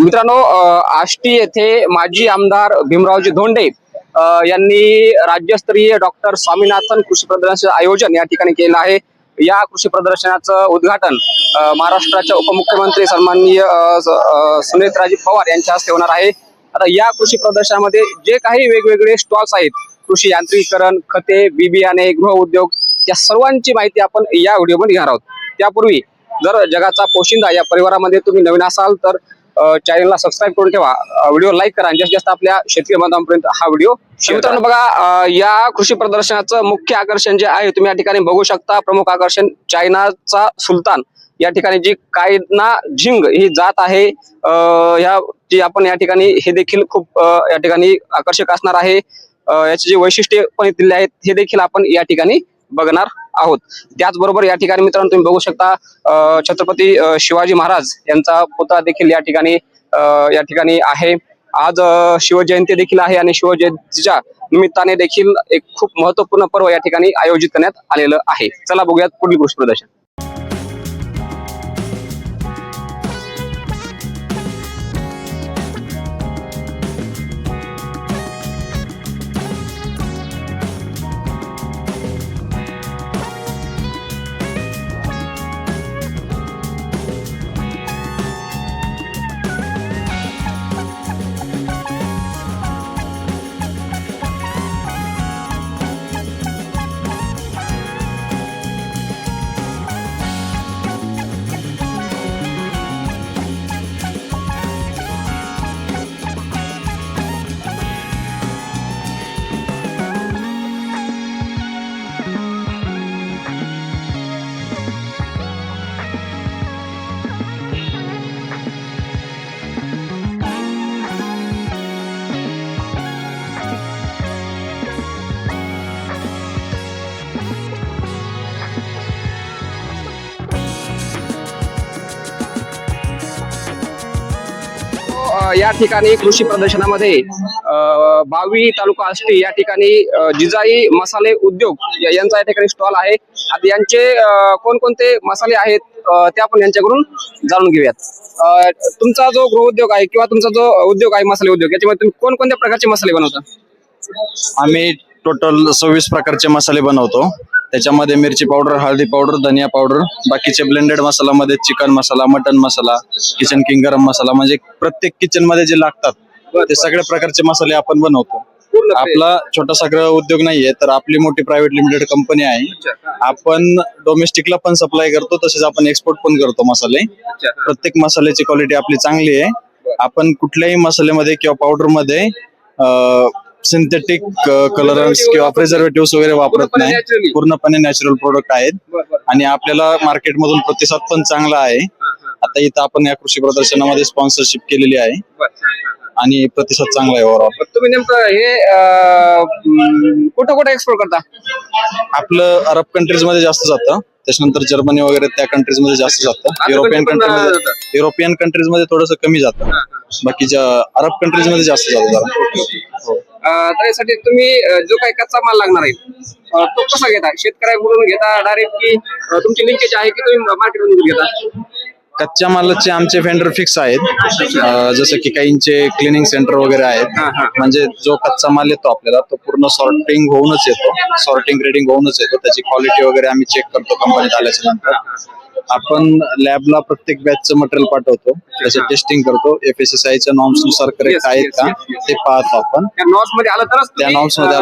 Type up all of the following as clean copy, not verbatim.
मित्रांनो, आष्टी येथे माजी आमदार भीमरावजी धोंडे यांनी राज्यस्तरीय डॉक्टर स्वामीनाथन कृषी प्रदर्शनाचे आयोजन या ठिकाणी केलं आहे। या कृषी प्रदर्शनाचं उद्घाटन महाराष्ट्राचे उपमुख्यमंत्री सन्माननीय सुनेत्राजी पवार यांच्या हस्ते होणार आहे। आता या कृषी प्रदर्शनामध्ये जे काही वेगवेगळे स्टॉल्स आहेत, कृषी यांत्रिकीकरण, खते, बियाणे, गृह उद्योग, या सर्वांची माहिती आपण या व्हिडिओमध्ये घेणार आहोत। त्यापूर्वी जर जगाचा पोशिंदा या परिवारामध्ये तुम्ही नवीन असाल तर चॅनलला सबस्क्राईब करून ठेवा, व्हिडिओ लाईक करा आणि जास्तीत जास्त आपल्या शेतकरी बांधवांपर्यंत हा व्हिडिओ शेअर करा। बघा, या कृषी प्रदर्शनाचं मुख्य आकर्षण जे आहे तुम्ही या ठिकाणी बघू शकता। प्रमुख आकर्षण चायनाचा सुलतान या ठिकाणी जी कायना झिंग ही जात आहे, ह्या जी आपण या ठिकाणी हे देखील खूप या ठिकाणी आकर्षक असणार आहे। याचे जे वैशिष्ट्य पण दिले आहेत हे देखील आपण या ठिकाणी बघणार आहोत। त्याचबरोबर या ठिकाणी मित्रांनो तुम्ही बघू शकता छत्रपती शिवाजी महाराज यांचा पुतळा देखील या ठिकाणी आहे। आज शिवजयंती देखील आहे आणि शिवजयंतीच्या निमित्ताने देखील एक खूप महत्वपूर्ण पर्व या ठिकाणी आयोजित करण्यात आलेलं आहे। चला बघूयात पुढील कृषी प्रदर्शन। या ठिकाणी कृषी प्रदर्शनामध्ये बावी तालुका आष्टी या ठिकाणी जिजाई मसाले उद्योग यांचा या ठिकाणी स्टॉल आहे। आता यांचे कोणकोणते मसाले आहेत ते आपण यांच्याकडून जाणून घेऊयात। तुमचा जो गृह उद्योग आहे किंवा तुमचा जो उद्योग आहे मसाले उद्योग, याच्यामध्ये तुम्ही कोणकोणत्या प्रकारचे मसाले बनवता? आम्ही टोटल 26 प्रकारचे मसाले बनवतो। त्याच्यामध्ये मिरची पावडर, हळदी पावडर, धनिया पावडर, बाकीचे ब्लेंडेड मसालामध्ये चिकन मसाला, मटन मसाला, किचन किंग गरम मसाला, म्हणजे प्रत्येक किचन मध्ये जे लागतात ते सगळ्या प्रकारचे मसाले आपण बनवतो। आपला छोटासा गृह उद्योग नाहीये, तर आपली मोठी प्रायव्हेट लिमिटेड कंपनी आहे। आपण डोमेस्टिकला पण सप्लाय करतो, तसेच आपण एक्सपोर्ट पण करतो मसाले। प्रत्येक मसाल्याची क्वालिटी आपली चांगली आहे। आपण कुठल्याही मसाल्यामध्ये किंवा पावडर मध्ये सिंथेटिक कलरन्स किंवा प्रिझर्वेटिव्ह वगैरे वापरत नाही, पूर्णपणे नॅचरल प्रोडक्ट आहेत आणि आपल्याला मार्केट मधून प्रतिसाद पण चांगला आहे। आता इथं आपण या कृषी प्रदर्शनामध्ये स्पॉन्सरशिप केलेली आहे आणि प्रतिसाद चांगला आहे ओव्हरऑल। तुम्ही नेमकं हे कुठं कुठं एक्सपोर्ट करता? आपलं अरब कंट्रीज मध्ये जास्त जातं, त्याच्यानंतर जर्मनी वगैरे त्या कंट्रीज मध्ये जास्त जातं। युरोपियन कंट्रीज मध्ये थोडंसं कमी जातं, बाकीच्या अरब कंट्रीज मध्ये जास्त जातं। त्यासाठी तुम्ही जो काही कच्चा माल लागणार आहे तो कसा घेता? शेतकऱ्याकडून घेता डायरेक्ट की तुमची लिंकेज आहे की तुम्ही मार्केटमधून घेता? कच्च्या मालाचे आमचे व्हेंडर फिक्स आहेत, जसं की काहींचे क्लिनिंग सेंटर वगैरे आहेत। म्हणजे जो कच्चा माल येतो आपल्याला तो पूर्ण सॉर्टिंग होऊनच येतो, सॉर्टिंग ग्रेडिंग होऊनच येतो। त्याची क्वालिटी वगैरे आम्ही चेक करतो कंपनीत आल्याच्या नंतर। आपण लॅबला प्रत्येक बॅचचं मटेरियल पाठवतो, त्याचं टेस्टिंग करतो, FSSAI च्या नॉर्म्स नुसार करेक्ट आहेत का ते पाहतो आपण। त्या नॉर्म्स मध्ये आलं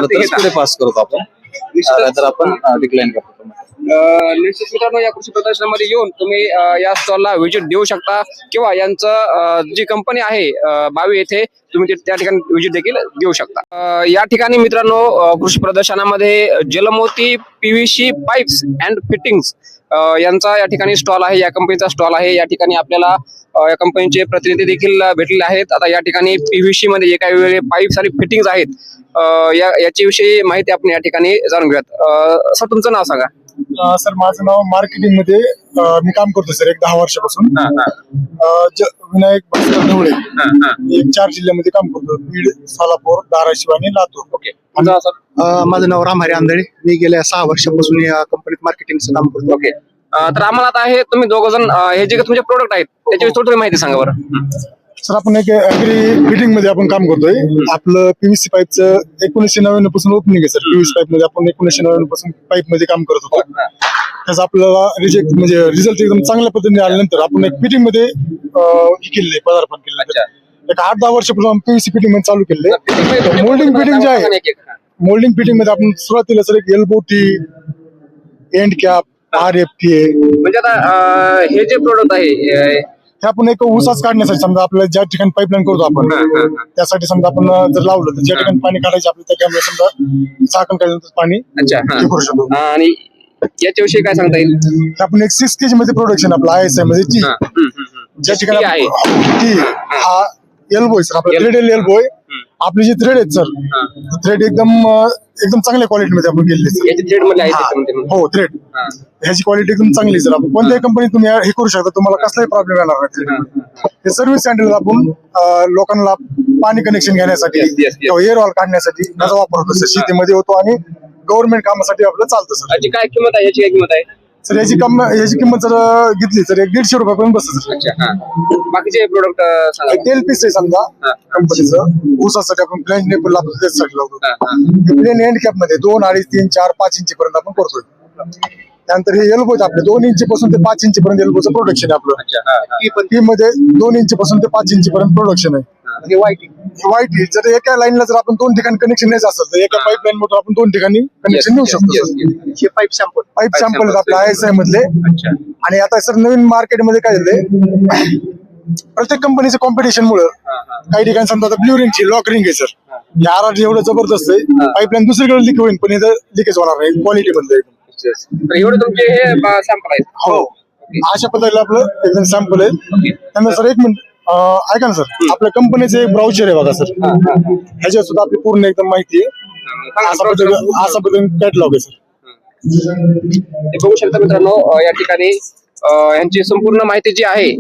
तरच पुढे पास करतो आपण, तर आपण डिक्लाइन करतो। निश्चित मित्रांनो, या कृषी प्रदर्शनामध्ये येऊन तुम्ही या स्टॉलला व्हिजिट देऊ शकता किंवा यांचं जी कंपनी आहे बावी येथे तुम्ही त्या ठिकाणी व्हिजिट देखील देऊ शकता। या ठिकाणी मित्रांनो कृषी प्रदर्शनामध्ये जलमोती PVC पाईप्स अँड फिटिंग्स यांचा या ठिकाणी स्टॉल आहे, या कंपनीचा स्टॉल आहे। या ठिकाणी आपल्याला या कंपनीचे प्रतिनिधी देखील भेटलेले आहेत। आता या ठिकाणी PVC मध्ये जे काही वेगवेगळे पाईप्स आणि फिटिंग्स आहेत याची विषयी माहिती आपण या ठिकाणी जाणून घेऊयात। सर, तुमचं नाव सांगा। सर, माझं नाव मार्केटिंग मध्ये मी काम करतो सर, एक 10 वर्षापासून। विनायक भास्कर ढवळे, एक 4 जिल्ह्यामध्ये काम करतो, बीड, सोलापूर, धाराशिव आणि लातूर। ओके, माझं नाव रामहरी आंधळे, मी गेल्या 6 वर्षापासून या कंपनीत मार्केटिंगचं काम करतो। ओके, तर आम्हाला आता हे तुम्ही दोघं जण हे जे तुमचे प्रोडक्ट आहेत त्याची थोडी माहिती सांगा बरं। सर आपण एक ऍग्री फिटिंग मध्ये आपण काम करतोय. आपलं पीव्हीसी पाईपचं 1999 पासून ओपनिंग आहे सर. पीव्हीसी पाईप मध्ये आपण 1999 पासून पाईप मध्ये काम करत होतो. त्याचा आपल्याला रिझल्ट एकदम चांगल्या पद्धतीने आल्यानंतर आपण एक फिटिंग मध्ये हे केलेलं पदार्पण केलेलं आहे. एक 8-10 वर्षापासून पीव्हीसी फिटिंग मध्ये चालू केलेलं आहे. मोल्डिंग फिटिंग जे आहे, मोल्डिंग फिटिंग मध्ये आपण सुरुवातीला सर एक elbow T, end cap, RFT म्हणजे आता हे जे प्रोडक्ट आहे हे आपण एक ऊसाच काढण्यासाठी समजा आपल्याला ज्या ठिकाणी पाईपलाईन करतो आपण त्यासाठी समजा आपण जर लावलं तर ज्या ठिकाणी पाणी काढायचं आपलं त्याच्यामुळे समजा झाकण काढल्यानंतर पाणी अच्छा हे करू शकतो. आणि याच्याविषयी काय सांगता येईल? हे आपण एक 6 kg मध्ये प्रोडक्शन आपलं ISI मध्ये टी, ज्या ठिकाणी आहे. टी हा एल्बो आहे सर, आपला थ्रेड एल्बो आहे. आपले जे थ्रेड आहेत सर, थ्रेड एकदम चांगल्या क्वालिटी मध्ये आपण केलेले सर. याचे थ्रेड मध्ये आहे त्याच्यामध्ये. हो थ्रेड ह्याची क्वालिटी एकदम चांगली आहे सर. आपण कोणत्याही कंपनी तुम्ही हे करू शकता, तुम्हाला कसलाही प्रॉब्लेम येणार नाही. हे सर्व्हिस सँडल आपण लोकांना पाणी कनेक्शन घेण्यासाठी Yes, yes. किंवा एअर वॉल काढण्यासाठी त्याचा वापर होतो सर. शेतीमध्ये होतो आणि गव्हर्नमेंट कामासाठी आपलं चालतं सर. याची काय किंमत आहे? याची काय किंमत आहे? सर याची किंमत जर घेतली तर 150 रुपयापर्यंत बसत सर. अच्छा. बाकीचे प्रोडक्ट सांगा. तेल पीस आहे समजा कंपनीचं ऊसासाठी आपण प्लेन नेपल आपण त्यासाठी लावतो. प्लेन एंड कॅप मध्ये 2, 2.5, 3, 4, 5 इंची पर्यंत आपण करतोय. त्यानंतर हे एल्बो आपले 2 इंची पासून ते 5 इंची पर्यंत एल्बोचं प्रोडक्शन आहे आपलं. टी मध्ये 2 इंची पासून ते 5 इंची पर्यंत प्रोडक्शन आहे. वाईट जर एका लाईनला जर आपण 2 ठिकाणी कनेक्शन द्यायचं असेल तर एका पाईप लाईन मधून आपण 2 ठिकाणी कनेक्शन देऊ शकतो. पाईप सॅम्पल आपल्या ISI मधले. आणि आता सर नवीन मार्केटमध्ये काय झालंय, प्रत्येक कंपनीचं कॉम्पिटिशन मुळे काही ठिकाणी समजा आता ब्ल्यू रिंगची लॉक रिंग आहे सर. या RRT एवढं जबरदस्त आहे, पाईपलाईन दुसरीकडे लीक होईल पण इथं लिकेज होणार नाही क्वालिटी मधलं. तर एवढे तुमचे हे सॅम्पल आहेत? हो अशा पद्धतीने आपलं एकदम सॅम्पल आहे. त्यामुळे सर एक मिनिट ऐका ना सर, आपल्या कंपनीचं एक ब्राउचर आहे बघा सर. ह्याच्यात सुद्धा आपली पूर्ण एकदम माहिती आहे. असा पद्धतीने कॅटलॉग आहे सर. हे बघू शकता मित्रांनो, या ठिकाणी यांची संपूर्ण माहिती जी आहे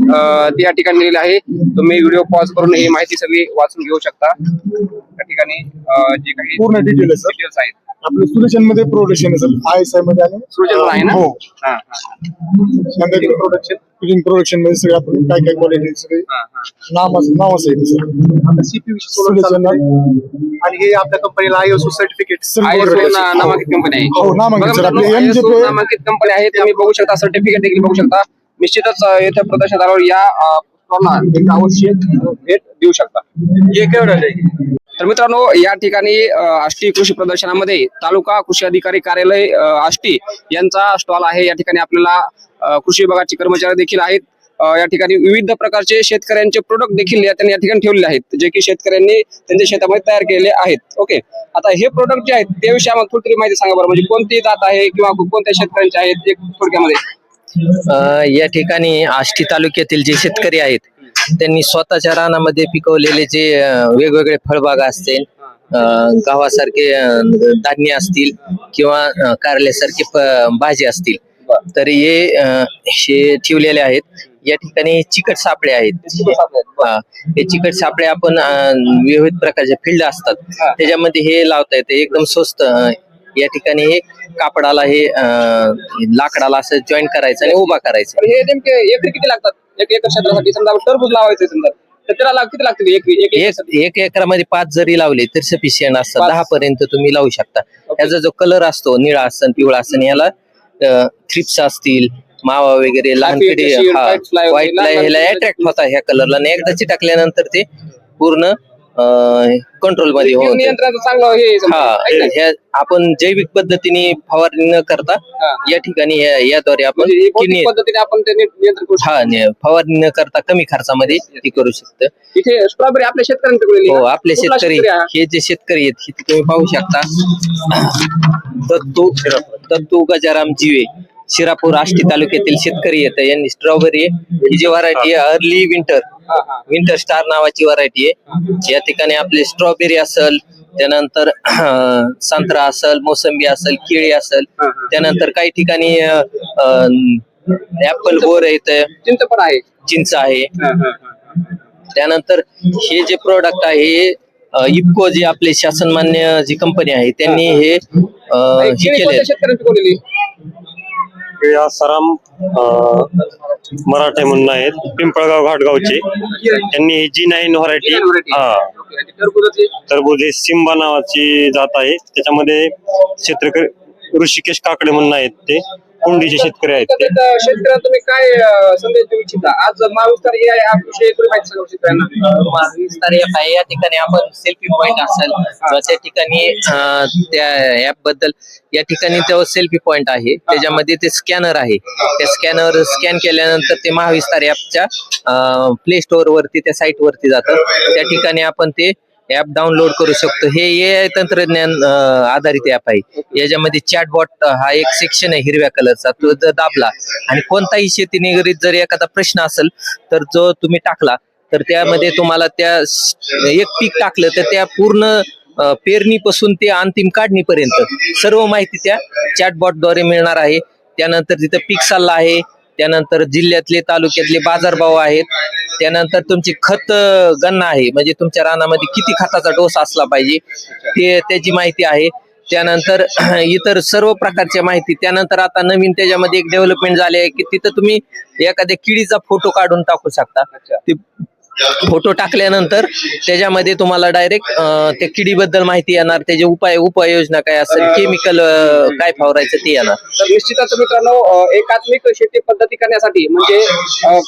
ती या ठिकाणी दिलेली आहे. तुम्ही व्हिडिओ पॉज करून ही माहिती सगळी वाचून घेऊ शकता. या ठिकाणी जे काही पूर्ण डिटेल आहे सर. डिटेल्स आहेत. आपलं सोल्युशन मध्ये प्रोडक्शन आहे सर ISI मध्ये आणि सृजन पण आहे ना? हो प्रोडक्शन. फिटिंग प्रोडक्शन मध्ये सगळे आपण काय क्वालिटी सगळे नाव आहे सर. आणि हे आपल्या कंपनीला ISO सर्टिफिकेट ISO नामांकित कंपनी आहे. हो नामांकित सर. आपले ISO MJP नामांकित कंपनी आहे. तुम्ही बघू शकता, सर्टिफिकेट देखील बघू शकता. निश्चितच येत्या प्रदर्शनात आल्यावर या स्टॉलला एक आवश्यक भेट देऊ शकता. तर मित्रांनो, या ठिकाणी आष्टी कृषी प्रदर्शनामध्ये तालुका कृषी अधिकारी कार्यालय आष्टी यांचा स्टॉल आहे. या ठिकाणी आपल्याला कृषी विभागाचे कर्मचारी देखील आहेत. या ठिकाणी विविध प्रकारचे शेतकऱ्यांचे प्रोडक्ट देखील त्यांनी या ठिकाणी ठेवलेले आहेत, जे की शेतकऱ्यांनी त्यांच्या शेतामध्ये तयार केलेले आहेत. ओके, आता हे प्रोडक्ट जे आहेत त्याविषयी आम्हाला थोडी माहिती सांगा बरं. म्हणजे कोणती जात आहे किंवा कोणत्या शेतकऱ्यांचे आहेत, एक थोडक्यामध्ये. या ठिकाणी आष्टी तालुक्यातील जे शेतकरी आहेत त्यांनी स्वतःच्या रानामध्ये पिकवलेले जे वेगवेगळे फळबागा असतील, गव्हासारखे धान्य असतील किंवा कारल्यासारखे भाजी असतील, तर हे ठेवलेले आहेत. या ठिकाणी चिकट सापळे आहेत. हे चिकट सापळे आपण विविध प्रकारचे फील्ड असतात त्याच्यामध्ये हे लावता येते एकदम स्वस्त. या ठिकाणी हे कापडाला हे लाकडाला असं जॉईंट करायचं आणि उभा करायचं. हे नेमके एकरी किती लागतात? एक एकर क्षेत्रासाठी समजा टरबूज लावायचं समजा तर त्याला किती लागतील? एक एकरामध्ये 5 जरी लावले तर सफिशियंट असतात. 10 पर्यंत तुम्ही लावू शकता. याचा जो कलर असतो निळा असतो पिवळा असतो, याला थ्रिप्स असतील, मावा वगैरे लहान किडे व्हाईट ह्याला अट्रॅक्ट होता ह्या कलरला. आणि एकदा चिटकल्यानंतर ते पूर्ण कंट्रोल मध्ये होतं. नियंत्रणाचं चांगलं हे आपण जैविक पद्धतीने फवारणी न करता या ठिकाणी याद्वारे आपण पद्धतीने आपण ते नियंत्रण करू शकतो. फवारणी न करता कमी खर्चामध्ये ते करू शकतो. इथे स्ट्रॉबेरी आपल्या शेतकऱ्यांकडे हो, आपले शेतकरी हे जे शेतकरी आहेत हे तुम्ही पाहू शकता. दत्तू गजाराम जीवे शिरापूर आष्टी तालुक्यातील शेतकरी आहेत. यांनी स्ट्रॉबेरी ही जी व्हरायटी आहे अर्ली विंटर स्टार नावाची व्हरायटी आहे. या ठिकाणी आपले स्ट्रॉबेरी असेल, त्यानंतर संत्रा असेल, मोसंबी असेल, केळी असेल, त्यानंतर काही ठिकाणी ऍपल बोर आहेत, चिंच आहे. त्यानंतर हे जे प्रोडक्ट आहे इफको जे आपले शासनमान्य जी कंपनी आहे त्यांनी हे केले. हे आसाराम मराठे म्हणून आहेत पिंपळगाव घाटगावचे. त्यांनी ही G9 व्हरायटी टरबूज हे सिम्बा नावाची जात आहे. त्याच्यामध्ये शेतकरी ऋषिकेश काकडे म्हणून आहेत, ते कुंडीचे शेतकरी आहेत ते. शेतकऱ्यांना तुम्ही काय संदेश देऊ इच्छिता? आज महाविस्तार AI ऍप विषयी थोडी माहिती सांगा शेतकऱ्यांना. विस्तार ऍप आहे. या ठिकाणी आपण सेल्फी पॉइंट असेल किंवा त्या ठिकाणी त्या ऍप बद्दल या ठिकाणी तेव्हा सेल्फी पॉइंट आहे. त्याच्यामध्ये ते स्कॅनर आहे. त्या स्कॅनर स्कॅन केल्यानंतर ते महाविस्तार ऍपच्या प्ले स्टोअर वरती त्या साईट वरती जातं. त्या ठिकाणी आपण ते ऍप डाउनलोड करू शकतो. हे AI तंत्रज्ञान आधारित ऍप आहे. याच्यामध्ये चॅटबॉट हा एक सेक्शन आहे हिरव्या कलरचा, तो जर दाबला आणि कोणताही शेती निगडीत जर एखादा प्रश्न असेल तर जो तुम्ही टाकला तर त्यामध्ये तुम्हाला त्या एक पीक टाकलं तर त्या पूर्ण पेरणीपासून ते अंतिम काढणीपर्यंत सर्व माहिती त्या चॅटबॉटद्वारे मिळणार आहे. त्यानंतर तिथं पीक सल्ला आहे, त्यानंतर जिल्ह्यातले तालुक्यातले बाजारभाव आहेत, त्यानंतर तुमची खत गणना आहे, म्हणजे तुमच्या रानामध्ये किती खताचा डोस असला पाहिजे ते त्याची माहिती आहे. त्यानंतर इतर सर्व प्रकारच्या माहिती. त्यानंतर आता नवीन त्याच्यामध्ये एक डेव्हलपमेंट झाले आहे की तिथं तुम्ही एखाद्या किडीचा फोटो काढून टाकू शकता. ते फोटो टाकल्यानंतर त्याच्यामध्ये तुम्हाला डायरेक्ट त्या किडीबद्दल माहिती येणार, त्याचे उपाययोजना काय असेल, केमिकल काय फवारायचं ते येणार. तर निश्चितच मित्रांनो, एकात्मिक शेती पद्धती करण्यासाठी म्हणजे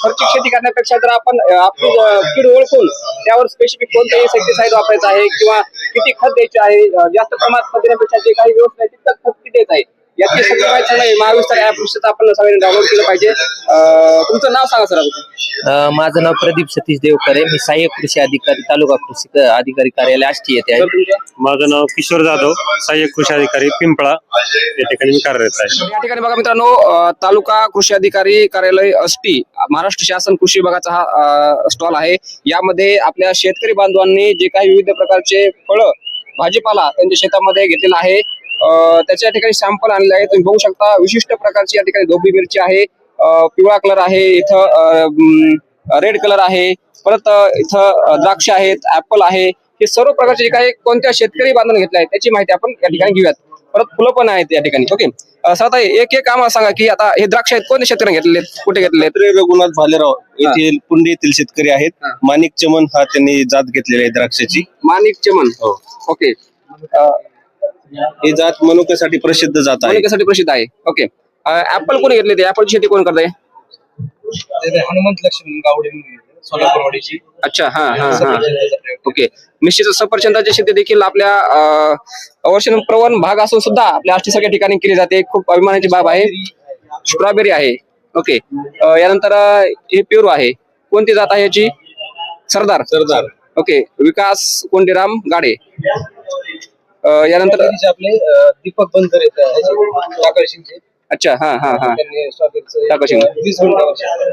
खर्चिक शेती करण्यापेक्षा जर आपण आपली कीड ओळखून त्यावर स्पेसिफिक कोणतं इन्सेक्टिसाइड वापरायचं आहे किंवा किती खत द्यायचे आहे, जास्त प्रमाणात खत देण्यापेक्षा जे काही व्यवस्था आहे तितकं खत किती द्यायचं आहे याची सगळी माहिती सांगणार महाविस्तार ऍप निश्चित आपण सगळ्यांनी डाउनलोड केलं पाहिजे. तुमचं नाव सांगा सर. माझं नाव प्रदीप सतीश देवकरे. मी सहाय्यक कृषी अधिकारी, तालुका कृषी अधिकारी कार्यालय आष्टी येथे आहे. माझं नाव किशोर जाधव, सहाय्यक कृषी अधिकारी पिंपळा या ठिकाणी मी कार्यरत आहे. या ठिकाणी बघा मित्रांनो, तालुका कृषी अधिकारी कार्यालय आष्टी, महाराष्ट्र शासन कृषी विभागाचा हा स्टॉल आहे. यामध्ये आपल्या शेतकरी बांधवांनी जे काही विविध प्रकारचे फळं भाजीपाला त्यांच्या शेतामध्ये घेतलेला आहे त्याच्या ठिकाणी सॅम्पल आणले आहे. तुम्ही बघू शकता विशिष्ट प्रकारची या ठिकाणी ढोबळी मिरची आहे, पिवळा कलर आहे, इथं रेड कलर आहे, परत इथं द्राक्ष आहेत, ऍपल आहे. हे सर्व प्रकारचे जे काही कोणत्या शेतकरी बांधून घेतले आहे त्याची माहिती आपण या ठिकाणी घेऊयात. परत फुलं पण आहेत या ठिकाणी. ओके सर, एक एक आम्हाला सांगा की आता हे द्राक्ष आहेत कोणत्या शेतकऱ्यांनी घेतलेले, कुठे घेतलेले? रघुनाथ भालेराव येथील पुंडी येथील शेतकरी आहेत. माणिक चमन हा त्यांनी जात घेतलेली आहे द्राक्षाची. माणिक चमन. ओके. ही जात मनुक्यासाठी प्रसिद्ध जात आहे. मनुक्यासाठी प्रसिद्ध आहे. ओके. ऍपल कोणी घेतले? ते ऍपलची शेती कोण करताय? हनुमंत लक्ष्मण गावडे सोलापूरवाडीची. अच्छा. हा हा हा. ओके. निश्चितच सफरचंदाची शेती देखील आपल्या अवर्षण प्रवण भाग असून सुद्धा आपल्या आष्टी सगळ्या ठिकाणी केली जाते. खूप अभिमानाची बाब आहे. स्ट्रॉबेरी आहे. ओके. यानंतर हे पेरू आहे. कोणती जात आहे याची? सरदार. ओके. विकास कोंडीराम गाडे. यानंतर आपले दीपक बनकर आहेत. अच्छा. हा हा हा.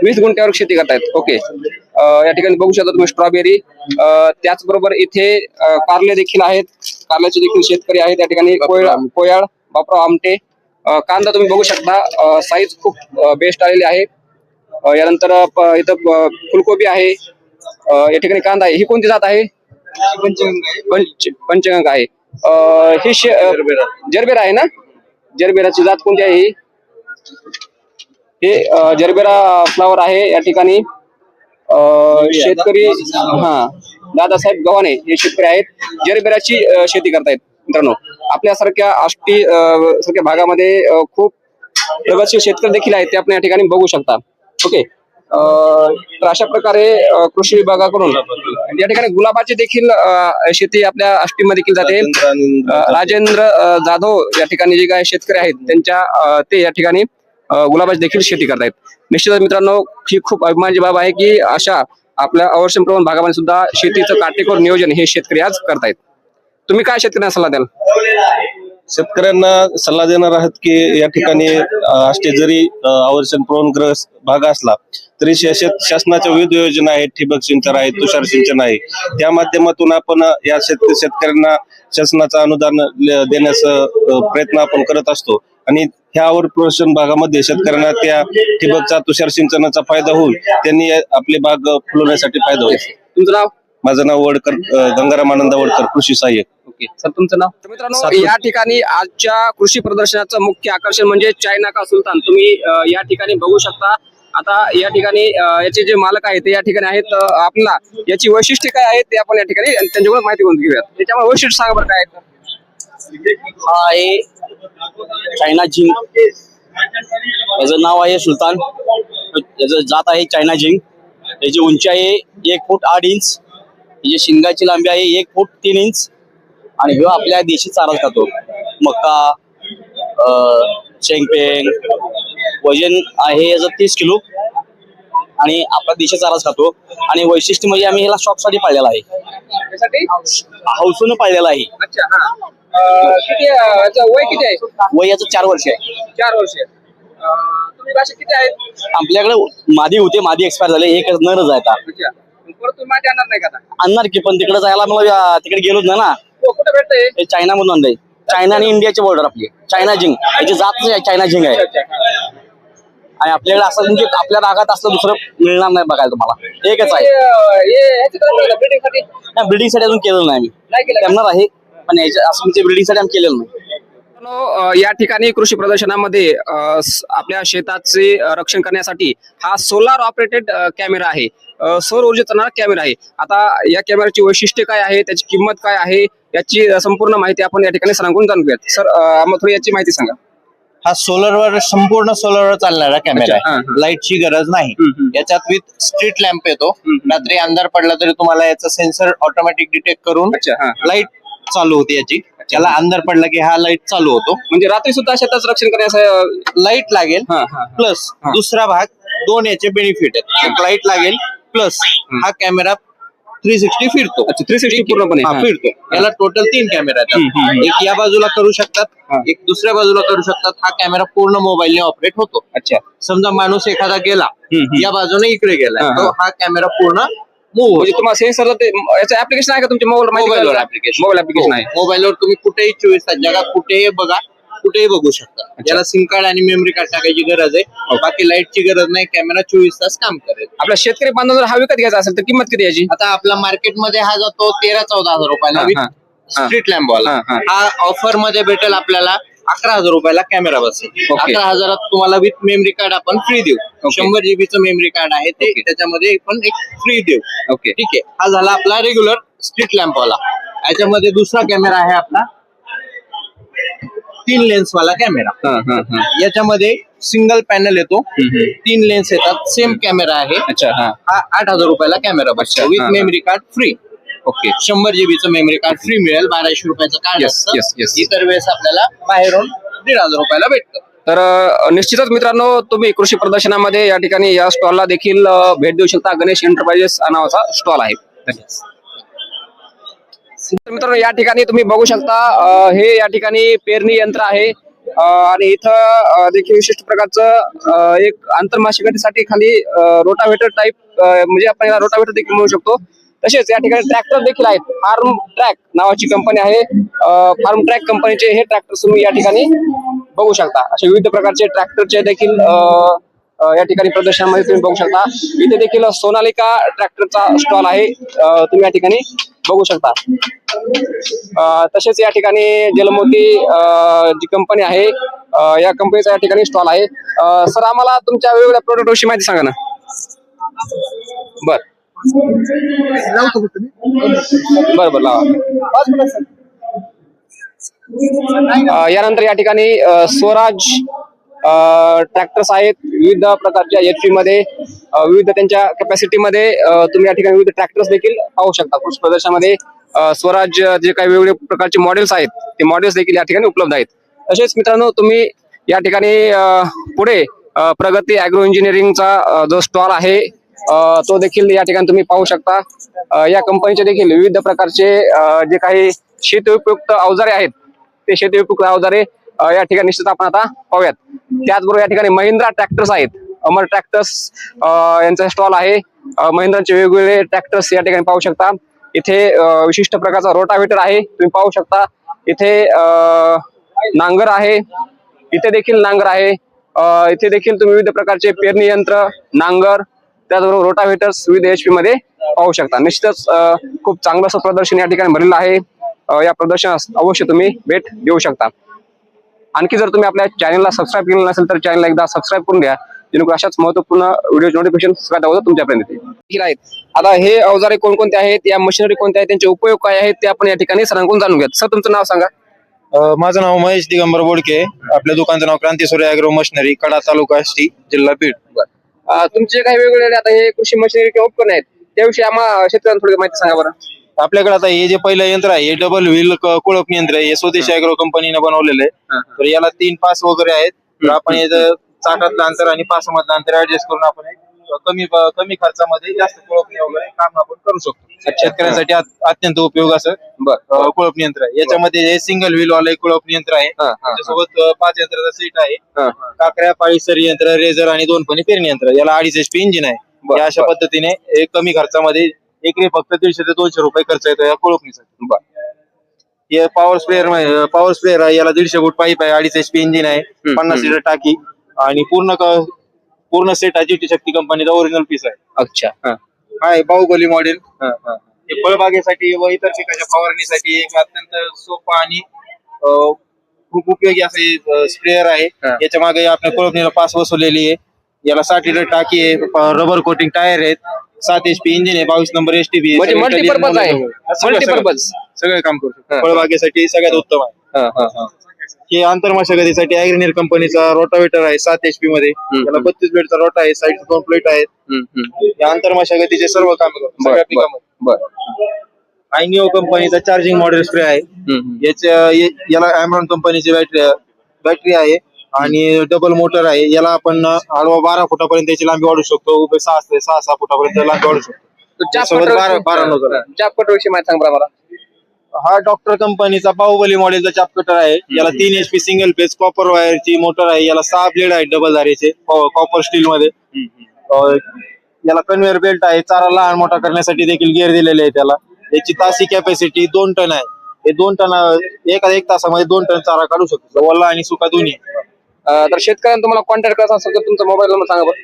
20 गुंठ्यावर शेती करतायत. ओके. या ठिकाणी बघू शकता तुम्ही स्ट्रॉबेरी. त्याचबरोबर इथे कारले देखील आहेत. कारल्याचे देखील शेतकरी आहेत या ठिकाणी. कोयाळ बापराव आमटे. कांदा तुम्ही बघू शकता, साईज खूप बेस्ट आलेली आहे. यानंतर इथं फुलकोबी आहे. या ठिकाणी कांदा आहे. ही कोणती जात आहे? पंचगंगा आहे. ही जरबेरा आहे ना? जरबेराची जात कोणती आहे? ही हे जरबेरा फ्लावर आहे. या ठिकाणी शेतकरी दादासाहेब गव्हाणे हे शेतकरी आहेत. जरबेराची शेती करतायत. मित्रांनो, आपल्यासारख्या आष्टी सारख्या भागामध्ये खूप प्रगतशील शेतकरी देखील आहेत, ते आपण या ठिकाणी बघू शकता. ओके. तर अशा प्रकारे कृषी विभागाकडून या ठिकाणी गुलाबाची देखील शेती आपल्या आष्टीमध्ये केली जाते. राजेंद्र जाधव या ठिकाणी जे काही शेतकरी आहेत त्यांच्या ते या ठिकाणी गुलाबाची देखील शेती करतायत. निश्चितच मित्रांनो, ही खूप अभिमानाची बाब आहे की अशा आपल्या अवर्षण प्रवण भागामध्ये सुद्धा शेतीचं काटेकोर नियोजन हे शेतकरी आज करतायत. तुम्ही काय शेतकऱ्यांना सल्ला द्याल? शेतकऱ्यांना सल्ला देणार आहात की या ठिकाणी आष्टी जरी आवर्षण प्रवणग्रस्त भाग असला तरी शासनाच्या विविध योजना आहेत. ठिबक सिंचन आहे, तुषार सिंचन आहे. त्या माध्यमातून आपण या शेतकऱ्यांना शासनाचं अनुदान देण्याचा प्रयत्न आपण करत असतो आणि ह्या आवर्षण भागामध्ये शेतकऱ्यांना त्या ठिबकचा तुषार सिंचनाचा फायदा होऊन त्यांनी आपली बाग फुलवण्यासाठी फायदा होईल. तुमचं नाव? माझं नाव वडकर, गंगाराम आनंद वडकर, कृषी सहाय्यक. ओके सर, तुमचं नाव? तर मित्रांनो, सातपूर. या ठिकाणी आजच्या कृषी प्रदर्शनाचं मुख्य आकर्षण म्हणजे चायना का सुलतान. तुम्ही या ठिकाणी बघू शकता. आता या ठिकाणी याचे जे मालक आहेत ते या ठिकाणी आहेत. आपल्याला याची वैशिष्ट्ये काय आहेत ते आपण या ठिकाणी त्यांच्याकडून माहिती घेऊन घेऊयात. त्याच्यामुळे वैशिष्ट्य सांगा बरं काय आहेत. हा आहे चायना झिंग, याचं नाव आहे सुलतान, याचं जात आहे चायना झिंग. याची उंची आहे 1 फूट 8 इंच, याची शिंगाची लांबी आहे 1 फूट 3 इंच. आणि ह्यो आपल्या देशी चारा खातो. मका, शेंगपेंग, वजन आहे याचं 30 किलो आणि आपला देशी चाराच खातो. आणि वैशिष्ट्य म्हणजे आम्ही ह्याला शॉपसाठी पाळलेला आहे, त्यासाठी हौसून पाळलेला आहे. अच्छा, हा. किती याचं वय किती आहे? वय याचं 4 वर्ष आहे. 4 वर्ष. तुम्ही भाषा किती आहेत? आपल्याकडे मादी होते, मादी एक्सपायर झाले, एक नरच आहे आता. अच्छा, परत तुम्ही माहिती आणणार नाही का आता? आणणार की, पण तिकडे जायला मला तिकडे गेलोच नाही ना. हो, कुठं भेटतंय? हे चायना मधून आणलंय. चायना आणि इंडियाची बॉर्डर आपली चायना झिंग, याची जात चायना झिंग आहे. आणि आपल्याकडे असं म्हणजे आपल्या भागात असं दुसरं मिळणार नाही बघायला तुम्हाला, एकच आहे. ब्रिडिंगसाठी बिल्डिंग साठी अजून केलेलं नाही नाही केलं. आम्ही, करणार आहे पण याच्या असं म्हणजे बिल्डिंग साठी आम्ही केलेलं नाही. या ठिकाणी कृषी प्रदर्शनामध्ये आपल्या शेताचे रक्षण करण्यासाठी हा सोलार ऑपरेटेड कॅमेरा आहे. सौर ऊर्जेत चालणारा कॅमेरा आहे. आता या कॅमेऱ्याची वैशिष्ट्ये काय आहे, त्याची किंमत काय आहे, याची संपूर्ण माहिती आपण या ठिकाणी सरांकडून जाणून घेऊयात. सर, आम्हाला थोडी याची माहिती सांगा. हा सोलरवर, संपूर्ण सोलरवर चालणारा कॅमेरा अच्छा, हा, आहे. हा. लाईटची गरज नाही. हम्म. याच्यात विथ स्ट्रीट लॅम्प येतो. हम्म. रात्री अंधार पडला तरी तुम्हाला याचा सेन्सर ऑटोमॅटिक डिटेक्ट करून अच्छा, हा. लाईट चालू होते याची. त्याला अंधार पडला की हा लाईट चालू होतो. म्हणजे रात्री सुद्धा शेताचं रक्षण करण्याचं. लाईट लागेल प्लस हा. दुसरा भाग 2 याचे बेनिफिट आहेत. एक लाईट लागेल प्लस हा कॅमेरा 360 फिरतो. 360 पूर्णपणे. हा, फिरतो. याला टोटल 3 कॅमेरा आहेत. एक या बाजूला करू शकतात, एक दुसऱ्या बाजूला करू शकतात. हा कॅमेरा पूर्ण मोबाईलने ऑपरेट होतो. अच्छा, समजा माणूस एखादा गेला, या बाजूने इकडे गेला, हा, हा. तो हा कॅमेरा पूर्ण मूव्ह म्हणजे होतो. तुम्हाला सेन्सर याचं ऍप्लिकेशन आहे का तुमच्या मोबाईलवर ऍप्लिकेशन मोबाईल ऍप्लिकेशन आहे. मोबाईलवर तुम्ही कुठेही 24 तास जगात कुठेही बघा, कुठेही बघू शकता. याला सिम कार्ड आणि मेमरी कार्ड टाकायची गरज आहे, बाकी लाईटची गरज नाही. कॅमेरा 24 तास काम करेल. आपल्या शेतकरी बांधव जर हा विकत घ्यायचा असेल तर किंमत किती याची? आता आपला मार्केटमध्ये हा जातो 13-14 हजार रुपयाला हा, विथ हा. स्ट्रीट लॅम्प वाला. हा, हा. हा ऑफर मध्ये भेटेल आपल्याला 11,000 रुपयाला कॅमेरा बसेल. ओके. 11,000 तुम्हाला विथ मेमरी कार्ड आपण फ्री देऊ. ओके. 100 जीबीचं मेमरी कार्ड आहे ते, ओके. त्याच्यामध्ये पण एक फ्री देऊ. ओके. ठीक आहे. हा झाला आपला रेग्युलर स्ट्रीट लॅम्प वाला. याच्यामध्ये दुसरा कॅमेरा आहे आपला 3 लेन्स वाला कॅमेरा. याच्यामध्ये सिंगल पॅनल येतो, 3 लेन्स येतात, सेम कॅमेरा आहे. अच्छा, हा. हा 8,000 रुपयाला कॅमेरा बसतो अच्छा, विथ हा. Memory card free. ओके. 100 जीबीचं मेमरी कार्ड फ्री मिळेल. 1200 रुपयाचं कार्ड Yes, असतं. yes, yes. इतर वेळेस आपल्याला बाहेरून 1,500 रुपयाला भेटतं. तर निश्चितच मित्रांनो, तुम्ही कृषी प्रदर्शनामध्ये या ठिकाणी या स्टॉलला देखील भेट देऊ शकता. गणेश एंटरप्राइजेस नावाचा स्टॉल आहे. तर मित्रांनो, या ठिकाणी तुम्ही बघू शकता हे या ठिकाणी पेरणी यंत्र आहे. आणि इथं देखील विशिष्ट प्रकारचं एक आंतरमासिकतेसाठी खाली रोटावेटर टाईप म्हणजे आपण याला रोटावेटर देखील म्हणू शकतो. तसेच या ठिकाणी ट्रॅक्टर देखील आहेत. फार्म ट्रॅक नावाची कंपनी आहे. फार्म ट्रॅक कंपनीचे हे ट्रॅक्टर तुम्ही या ठिकाणी बघू शकता. असे विविध प्रकारचे ट्रॅक्टरचे देखील या ठिकाणी प्रदर्शनामध्ये तुम्ही बघू शकता. इथे देखील सोनालिका ट्रॅक्टरचा स्टॉल आहे, तुम्ही या ठिकाणी बघू शकता. तसेच या ठिकाणी जलमोती जी कंपनी आहे या कंपनीचा या ठिकाणी स्टॉल आहे. सर, आम्हाला तुमच्या वेगवेगळ्या प्रोडक्ट विषयी माहिती सांगा ना. बर बर लावा. यानंतर या ठिकाणी स्वराज ट्रॅक्टर्स आहेत. विविध प्रकारच्या HP मध्ये विविध त्यांच्या कॅपॅसिटी मध्ये तुम्ही या ठिकाणी विविध ट्रॅक्टर्स देखील पाहू शकता. कृषी प्रदर्शनामध्ये स्वराज जे काही वेगवेगळे प्रकारचे मॉडेल्स आहेत ते मॉडेल्स देखील या ठिकाणी उपलब्ध आहेत. तसेच मित्रांनो, तुम्ही या ठिकाणी पुढे प्रगती अॅग्रो इंजिनिअरिंगचा जो स्टॉल आहे तो देखील या ठिकाणी तुम्ही पाहू शकता. या कंपनीचे देखील विविध प्रकारचे जे काही शेतउपयुक्त अवजारे आहेत ते शेतउपयुक्त अवजारे या ठिकाणी निश्चित आपण आता पाहूयात. त्याचबरोबर या ठिकाणी महिंद्रा ट्रॅक्टर्स आहेत. अमर ट्रॅक्टर्स यांचा स्टॉल आहे. महिंद्राचे वेगवेगळे ट्रॅक्टर्स या ठिकाणी पाहू शकता. इथे विशिष्ट प्रकारचा रोटावेटर आहे, तुम्ही पाहू शकता. इथे नांगर आहे, इथे देखील नांगर आहे. इथे देखील तुम्ही विविध प्रकारचे पेरणी यंत्र, नांगर, त्याचबरोबर रोटावेटर्स विविध HP मध्ये पाहू शकता. निश्चितच खूप चांगलं असं प्रदर्शन या ठिकाणी भरलेलं आहे. या प्रदर्शनास अवश्य तुम्ही भेट देऊ शकता. आणखी जर तुम्ही आपल्या चॅनलला सबस्क्राईब केलं नसेल तर चॅनलला एकदा सबस्क्राईब करून घ्या, जेणेकरून अशाच महत्त्वपूर्ण व्हिडिओ नोटिफिकेशन सगळ्यात अगोदर तुमच्यापर्यंत येतील. आहेत. आता हे अवजारे कोणकोणते आहेत, या मशिनरी कोणत्या आहेत, त्यांचे उपयोग काय आहेत ते आपण या ठिकाणी सरांकडून जाणून घेत. सर तुमचं नाव सांगा. माझं नाव महेश दिगंबर बोडके. आपल्या दुकानचं नाव क्रांतीसूर्य ॲग्रो मशिनरी, कडा तालुका आष्टी, जिल्हा बीड. तुमचे काही वेगवेगळे आता हे कृषी मशिनरी किंवा उपकरण आहेत त्याविषयी आम्हाला शेतकऱ्यांना थोडी माहिती सांगा बरं. आपल्याकडे आता हे जे पहिलं यंत्र आहे हे डबल व्हील कोळप यंत्र आहे. हे स्वदेशी ॲग्रो कंपनीने बनवलेलं आहे. तर याला 3 पास वगैरे आहेत. तर आपण याचं चाकातलं अंतर आणि पासामधलं अंतर ऍडजस्ट करून आपण कमी खर्चामध्ये जास्त कोळपणी वगैरे काम आपण करू शकतो. शेतकऱ्यांसाठी अत्यंत उपयोग असं कोळपणी यंत्र आहे. याच्यामध्ये हे सिंगल व्हील वाला कोळपणी यंत्र आहे. त्याच्यासोबत 5 यंत्राचा सीट आहे. काकड्या, पाळीसरी यंत्र, रेझर आणि 2 फणी पेरणी यंत्र. याला 2.5 HP इंजिन आहे. या अशा पद्धतीने कमी खर्चामध्ये एकरी फक्त 150 ते 200 रुपये खर्च येतो या कोळपणीसाठी. हे पॉवर स्प्रेअर आहे. याला 150 फूट पाईप आहे. 2.5 HP इंजिन आहे. 50 लिटर टाकी आणि पूर्ण सेट अजिटी शक्ती कंपनीचा ओरिजिनल पीस आहे. अच्छा. आहे बाहुबली मॉडेल. हे फळबागेसाठी व इतर पिकाच्या फवारणीसाठी एक अत्यंत सोपा आणि खूप उपयोगी असं स्प्रेअर आहे. याच्या मागे आपल्या कोळपणीला पास बसवलेली आहे. याला 60 लिटर टाकी आहे. रबर कोटिंग टायर आहेत. 7 HP इंजिन आहे. 22 नंबर STB म्हणजे मल्टीपर्पज आहे. मल्टीपर्पज सगळं काम करू शकतो. फळबागेसाठी सगळ्यात उत्तम आहे. हे आंतरमशागतीसाठी ॲग्रीनियर कंपनीचा रोटावेटर आहे 7 HP मध्ये. त्याला 32 ब्लेडचा रोटा आहे. साईड 2 प्लेट आहेत. या आंतरमशागतीचे सर्व काम सगळ्या पिकामध्ये. आयनिओ कंपनीचा चार्जिंग मॉडेल स्प्रे आहे. याला अॅमरॉन कंपनीची बॅटरी आहे आणि डबल मोटर आहे. याला आपण आडवा 12 फुटापर्यंत याची लांबी वाढू शकतो. उभे 6 फुटापर्यंत लांबी वाढू शकतो. 12 नोजल. चाप कटरविषयी माहिती सांगा मला. हा डॉक्टर कंपनीचा बाहुबली मॉडेलचा चाप कटर आहे. याला 3 HP सिंगल पेज कॉपर वायरची मोटर आहे. याला 6 ब्लेड आहेत डबल धारेचे कॉपर स्टील मध्ये. याला कन्व्हेअर बेल्ट आहे. चारा लहान मोठा करण्यासाठी देखील गिअर दिलेले आहे. त्याला याची तासी कॅपॅसिटी 2 टन आहे. हे 2 टन एक तासामध्ये 2 टन चारा काढू शकतो, ओला आणि सुका दोन्ही. तर शेतकऱ्यांना तुम्हाला कॉन्टॅक्ट करायचा असेल तर तुमचा मोबाईल नंबर सांगा बरं.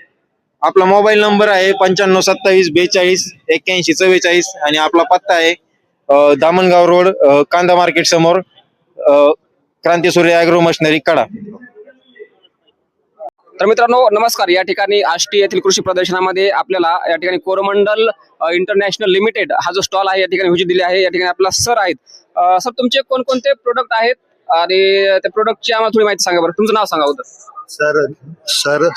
आपला मोबाईल नंबर आहे 95 27 42 81 44 आणि आपला पत्ता आहे दामनगाव रोड, कांदा मार्केट समोर, क्रांतीसूर्य ॲग्रो मशिनरी, कडा. तर मित्रांनो नमस्कार. या ठिकाणी आष्टी येथील कृषी प्रदर्शनामध्ये आपल्याला या ठिकाणी कोरमंडल इंटरनॅशनल लिमिटेड हा जो स्टॉल आहे या ठिकाणी व्हिजिट दिली आहे. या ठिकाणी आपला सर आहेत. सर तुमचे कोणकोणते प्रोडक्ट आहेत आणि त्या प्रोडक्टची आम्हाला थोडी माहिती सांगा बरं. तुमचं नाव सांगा होतं. सर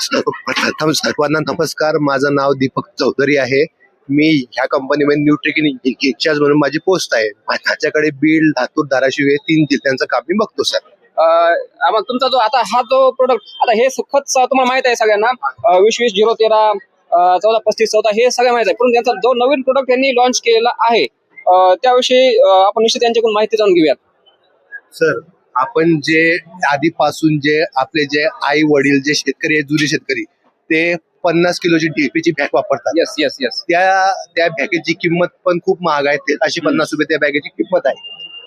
प्रथम सर्वांना नमस्कार. माझं नाव दीपक चौधरी आहे. मी ह्या कंपनीमध्ये न्यूट्रिकिन इंचार्ज म्हणून माझी पोस्ट आहे. माझ्याकडे बीड, लातूर, धाराशिव हे 3 जिल्ह्यांचं काम मी बघतो सर. आम्हाला तुमचा जो आता हा जो प्रोडक्ट आता हे खत तुम्हाला माहित आहे सगळ्यांना 20-20-0-13 14-35-14 हे सगळं माहित आहे. पण त्यांचा जो नवीन प्रोडक्ट यांनी लॉन्च केलेला आहे त्याविषयी आपण निश्चित त्यांच्याकडून माहिती जाणून घेऊयात. सर आपण जे आधीपासून जे आपले जे आई वडील जे शेतकरी आहेत, जुने शेतकरी, ते 50 किलोची DAP ची बॅग वापरतात. Yes yes yes. त्या बॅगेची किंमत पण खूप महाग आहे. 1350 रुपये त्या बॅगेची किंमत आहे.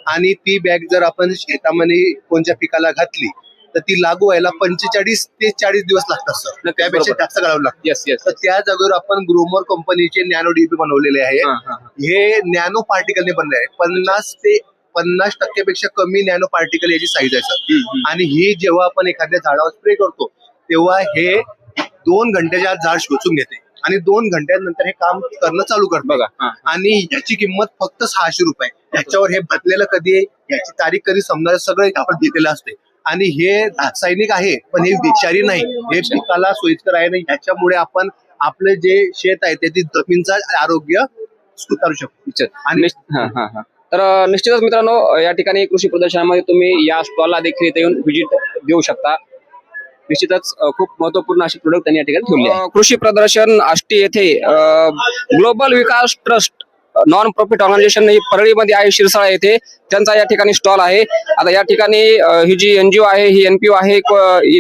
आणि ती बॅग जर आपण शेतामध्ये कोणत्या पिकाला घातली तर ती लागू व्हायला 45 ते 40 दिवस लागतात सर. त्यापेक्षा जास्त काढावं लागतं. Yes yes. तर त्या जागेवर आपण ग्रोमर कंपनीचे नॅनो DAP बनवलेले आहे. हे नॅनो पार्टिकलने बनले आहे. 50% पेक्षा कमी नॅनो पार्टिकल याची साईज आहे सर. आणि ही जेव्हा आपण एखाद्या झाडावर स्प्रे करतो तेव्हा हे 2 घंट्याच्या आत झाड शोषून घेते आणि 2 घंट्यानंतर हे काम करणं चालू करतं बघा. आणि याची किंमत फक्त 600 रुपये. याच्यावर हे बदलेलं कधी आहे, याची तारीख कधी समजा सगळं आपण दिलेलं असते. आणि हे रासायनिक आहे पण हे विषारी नाही. हे पिकाला सोयीस्कर आहे. आणि ह्याच्यामुळे आपण आपलं जे शेत आहे त्याची जमीनचं आरोग्य सुधारू शकतो. आणि तर निश्चितच मित्रांनो या ठिकाणी कृषी प्रदर्शनामध्ये तुम्ही या स्टॉलला देखील इथे येऊन व्हिजिट देऊ शकता. निश्चितच खूप महत्वपूर्ण असे प्रोडक्ट त्यांनी या ठिकाणी ठेवले आहे. कृषी प्रदर्शन आष्टी येथे ग्लोबल विकास ट्रस्ट नॉन प्रॉफिट ऑर्गनायझेशन ही परळीमध्ये आहे, शिरसाळा येथे त्यांचा या ठिकाणी स्टॉल आहे. आता या ठिकाणी ही जी NGO आहे ही NPO आहे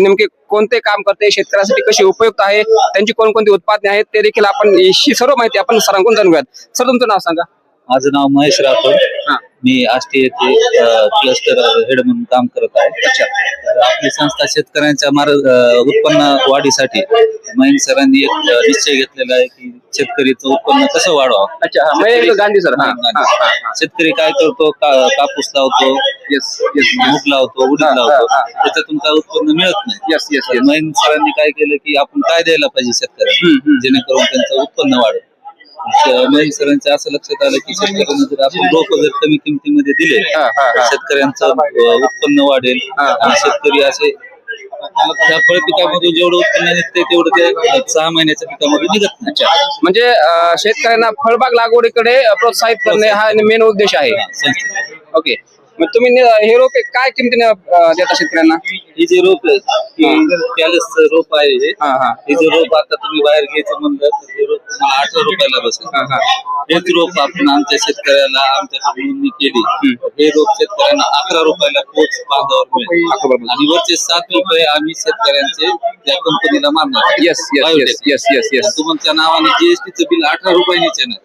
नेमके कोणते काम करते, शेतकऱ्यांसाठी कशी उपयुक्त आहे, त्यांची कोणकोणती उत्पादने आहेत ते देखील आपण ही सर्व माहिती आपण सरांकडून जाणूयात. सर तुमचं नाव सांगा. माझं नाव महेश राठोड. मी आष्टी येथे क्लस्टर हेड म्हणून काम करत आहे. तर आपली संस्था शेतकऱ्यांच्या उत्पन्न वाढीसाठी महिन सरांनी एक निश्चय घेतलेला आहे की शेतकरीचं उत्पन्न कसं वाढवावं. अच्छा हा, मग गांधी सर. शेतकरी काय करतो, कापूस लावतो, मूग लावतो, उडीद लावतो, त्याच्यातून काय उत्पन्न मिळत नाही. Yes yes yes. महिन सरांनी काय केलं की आपण काय द्यायला पाहिजे शेतकऱ्यांना जेणेकरून त्यांचं उत्पन्न वाढेल. महिन सरांचं असं लक्षात आलं की शेतकऱ्यांना जर आपण रोप जर कमी किमतीमध्ये दिले तर शेतकऱ्यांचं उत्पन्न वाढेल आणि शेतकरी असे त्या फळ पिकामधून जेवढं उत्पन्न निघते तेवढं ते 6 महिन्याच्या पिकामध्ये निघत नाही. म्हणजे शेतकऱ्यांना फळबाग लागवडीकडे प्रोत्साहित करणे हा मेन उद्देश आहे. ओके, मग तुम्ही हे रोप काय किमतीने देता शेतकऱ्यांना? हे जे रोप पॅलेसचं रोप आहे हे जे रोप आता तुम्ही बाहेर घ्यायचं म्हणलं तर हे रोप तुम्हाला 18 रुपयाला बसेल. हेच रोप आपण आमच्या शेतकऱ्याला आमच्याकडे नोंदणी केली, हे रोप शेतकऱ्यांना 11 रुपयाला पोच बांधावर मिळेल आणि वरचे 7 रुपये आम्ही शेतकऱ्यांचे त्या कंपनीला मारणार. Yes yes yes yes yes yes. तुमच्या नावाने जीएसटीचं बिल 18 रुपयानेच येणार,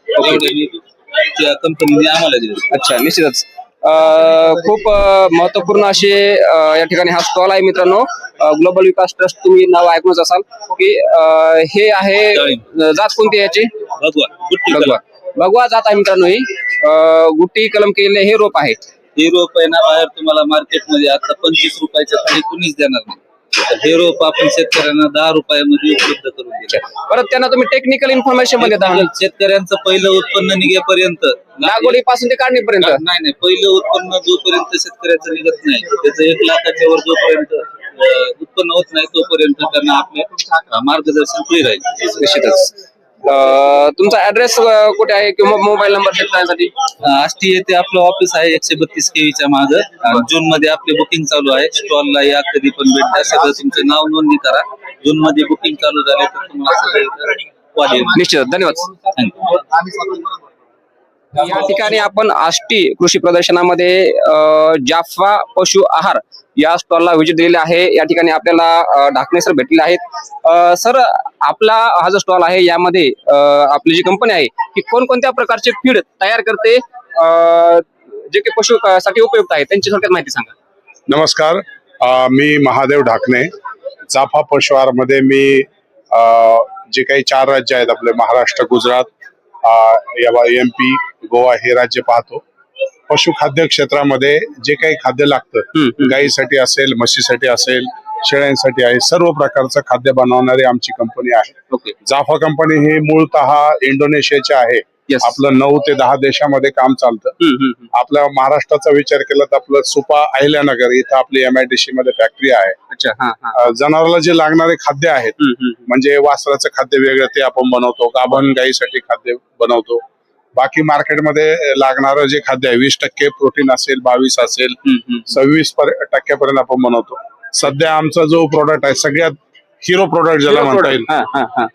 त्या कंपनीने आम्हाला दिलं. अच्छा, निश्चितच खूप महत्वपूर्ण असे या ठिकाणी हा स्टॉल आहे मित्रांनो. ग्लोबल विकास ट्रस्ट तुम्ही नाव ऐकूनच असाल की हे आहे. जात कोणती आहे याची? भगवा जात आहे मित्रांनो. ही गुट्टी कलम केलेले हे रोप आहे. हे रोप आहे ना बाहेर तुम्हाला मार्केटमध्ये आता 25 रुपयाच्या खाली कुणीच देणार नाही. हे रोप आपण शेतकऱ्यांना 10 रुपयामध्ये उपलब्ध करून दिलं. परत त्यांना तुम्ही टेक्निकल इन्फॉर्मेशन मध्ये शेतकऱ्यांचं पहिलं उत्पन्न निघेपर्यंत, लागवडीपासून ते काढणीपर्यंत नाही पहिलं उत्पन्न जोपर्यंत शेतकऱ्याचं निघत नाही, त्याचं 1 लाखाच्या वर जोपर्यंत उत्पन्न होत नाही तोपर्यंत त्यांना आपल्या मार्गदर्शन फ्री राहील. निश्चितच. तुमचा ऍड्रेस कुठे आहे किंवा मोबाईल नंबर शेतकऱ्यांसाठी? आष्टी येथे आपलं ऑफिस आहे 132 केवीच्या मागं. जून मध्ये आपली बुकिंग चालू आहे. स्टॉलला या कधी पण भेट द्या. सगळं तुमचं नाव नोंदणी करा. जून मध्ये बुकिंग चालू झाले तर तुम्हाला सगळं निश्चित. धन्यवाद. थँक्यू. या ठिकाणी आपण आष्टी कृषी प्रदर्शनामध्ये जाफा पशु आहार या स्टॉलला व्हिजिट दिलेली आहे. या ठिकाणी आपल्याला ढाकणे सर भेटलेले आहेत. सर, आपला हा जो स्टॉल आहे यामध्ये आपली जी कंपनी आहे ही कोणकोणत्या प्रकारचे फीड तयार करते, जे की पशु साठी उपयुक्त आहे, त्यांची थोडक्यात माहिती सांगा. नमस्कार, मी महादेव ढाकणे. जाफा पशु आहार मध्ये मी जे काही 4 राज्य आहेत आपले महाराष्ट्र, गुजरात, MP, गोवा हे राज्य पाहतो. पशुखाद्य क्षेत्रामध्ये जे काही खाद्य लागतं, गायीसाठी असेल, म्हशीसाठी असेल, शेळ्यांसाठी आहे, सर्व प्रकारचं खाद्य बनवणारी आमची कंपनी आहे. जाफा कंपनी ही मूळतः इंडोनेशियाची आहे. आपलं 9 ते 10 देशामध्ये काम चालतं. आपल्या महाराष्ट्राचा विचार केला तर आपलं सुपा अहिल्यानगर इथं आपली MIDC मध्ये फॅक्टरी आहे. जनावराला जे लागणारे खाद्य आहेत, म्हणजे वासराचं खाद्य वेगळं ते आपण बनवतो, गाभण गायीसाठी खाद्य बनवतो. बाकी मार्केटमध्ये लागणारं जे खाद्य आहे 20% प्रोटीन असेल, 22 असेल, 26% आपण बनवतो. सध्या आमचा जो प्रोडक्ट आहे सगळ्यात हिरो प्रोडक्ट ज्याला म्हणता येईल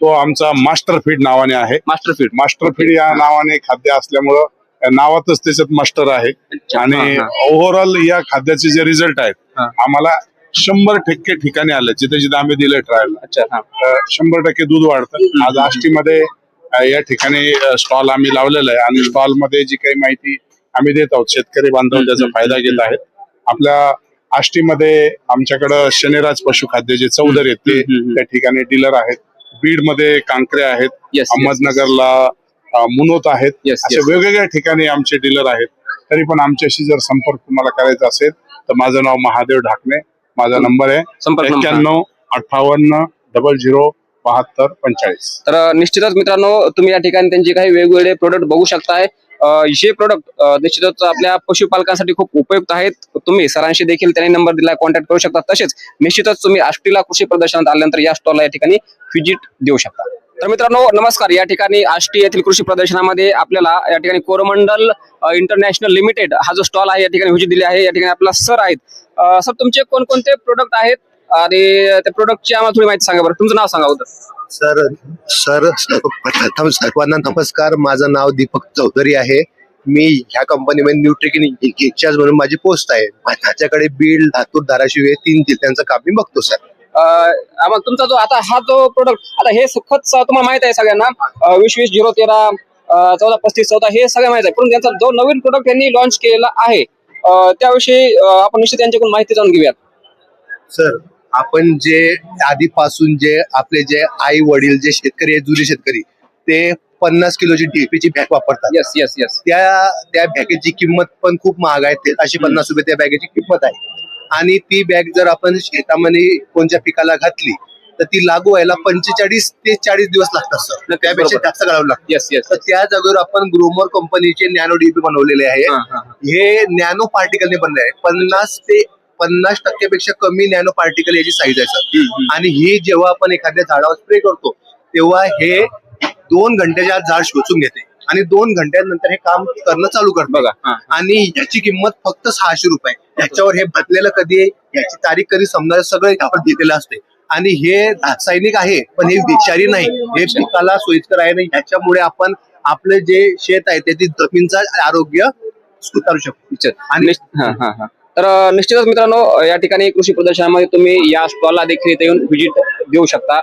तो आमचा मास्टर फीड नावाने आहे. मास्टर फीड या नावाने खाद्य असल्यामुळं नावातच त्याच्यात मास्टर आहे. आणि ओव्हरऑल या खाद्याचे जे रिझल्ट आहेत आम्हाला 100% ठिकाणी आले. जिथे जिथे आम्ही दिले ट्रायल 100% दूध वाढतं. आज आष्टीमध्ये या ठिकाणी स्टॉल आम्ही लावलेला आहे आणि स्टॉल मध्ये जी काही माहिती आम्ही देत आहोत शेतकरी बांधव त्याचा फायदा घेत आहेत. आपल्या आष्टीमध्ये आमच्याकडं शनिराज पशुखाद्य जे चौधर आहेत ते त्या ठिकाणी डीलर आहेत. बीड मध्ये कांकरे आहेत, अहमदनगरला मुनोत आहेत. अशा वेगवेगळ्या ठिकाणी आमचे डीलर आहेत. तरी पण आमच्याशी जर संपर्क तुम्हाला करायचा असेल तर माझं नाव महादेव ढाकणे. माझा नंबर आहे 91 58 00 72 45. तर निश्चितच मित्रांनो, तुम्ही या ठिकाणी त्यांचे काही वेगवेगळे प्रोडक्ट बघू शकताय. हे प्रोडक्ट निश्चितच आपल्या पशुपालकांसाठी खूप उपयुक्त आहेत. तुम्ही सरांशी देखील त्यांनी नंबर दिला, कॉन्टॅक्ट करू शकता. तसेच निश्चितच तुम्ही आष्टीला कृषी प्रदर्शनात आल्यानंतर या स्टॉलला या ठिकाणी व्हिजिट देऊ शकता. तर मित्रांनो नमस्कार. या ठिकाणी आष्टी येथील कृषी प्रदर्शनामध्ये आपल्याला या ठिकाणी कोरमंडल इंटरनॅशनल लिमिटेड हा जो स्टॉल आहे या ठिकाणी व्हिजिट दिली आहे. या ठिकाणी आपला सर आहेत. सर, तुमचे कोणकोणते प्रोडक्ट आहेत आणि त्या प्रोडक्टची आम्हाला थोडी माहिती सांगा बरं. तुमचं नाव सांगा होतं. सर प्रथम सर्वांना नमस्कार. माझं नाव दीपक चौधरी आहे. मी ह्या कंपनीमध्ये न्यूट्रिकिन इंचार्ज म्हणून माझी पोस्ट आहे. माझ्याकडे बीड, लातूर, धाराशिव हे 3 जिल्ह्यांचं काम मी बघतो सर. मग तुमचा जो आता हा जो प्रोडक्ट आता हे खत तुम्हाला माहित आहे सगळ्यांना 20-20-0-13 1435 14 हे सगळं माहिती आहे, पण त्यांचा जो नवीन प्रोडक्ट त्यांनी लॉन्च केलेला आहे त्याविषयी आपण निश्चित त्यांच्याकडून माहिती जाणून घेऊयात. सर, आपण जे आधीपासून जे आपले जे आई वडील जे शेतकरी आहेत, जुने शेतकरी, ते 50 किलोची डीएपीची बॅग वापरतात. Yes yes yes. त्या बॅगेची किंमत पण खूप महाग आहे. 1350 त्या बॅगेची किंमत आहे. आणि ती बॅग जर आपण शेतामध्ये कोणत्या पिकाला घातली तर ती लागू व्हायला 45 ते 40 दिवस लागतात सर. त्यापेक्षा जास्त काढावं लागतं. Yes yes. तर त्या जागेवर आपण ग्रोमर कंपनीचे नॅनो डीपी बनवलेले आहे. हे नॅनो पार्टिकलने बनले आहे. 50% पेक्षा कमी नॅनो पार्टिकल याची साईज आहे सर. आणि ही जेव्हा आपण एखाद्या झाडावर स्प्रे करतो तेव्हा हे 2 घंट्याच्या आत झाड शोषून घेते आणि 2 घंट्यानंतर हे काम करणं चालू करतं. बघा. आणि याची किंमत फक्त 600 रुपये. याच्यावर हे बदलेलं कधी आहे, याची तारीख कधी समजा सगळं यावर दिलेलं असते. आणि हे रासायनिक आहे पण हे विषारी नाही. हे पिकाला सोयीस्कर आहे. याच्यामुळे आपण आपलं जे शेत आहे त्याची जमीनचं आरोग्य सुधारू शकतो. आणि तर निश्चितच मित्रांनो, या ठिकाणी कृषी प्रदर्शनामध्ये तुम्ही या स्टॉलला देखील इथे येऊन व्हिजिट देऊ शकता.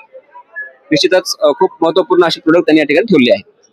निश्चितच खूप महत्वपूर्ण अशी प्रोडक्ट त्यांनी या ठिकाणी ठेवली आहे.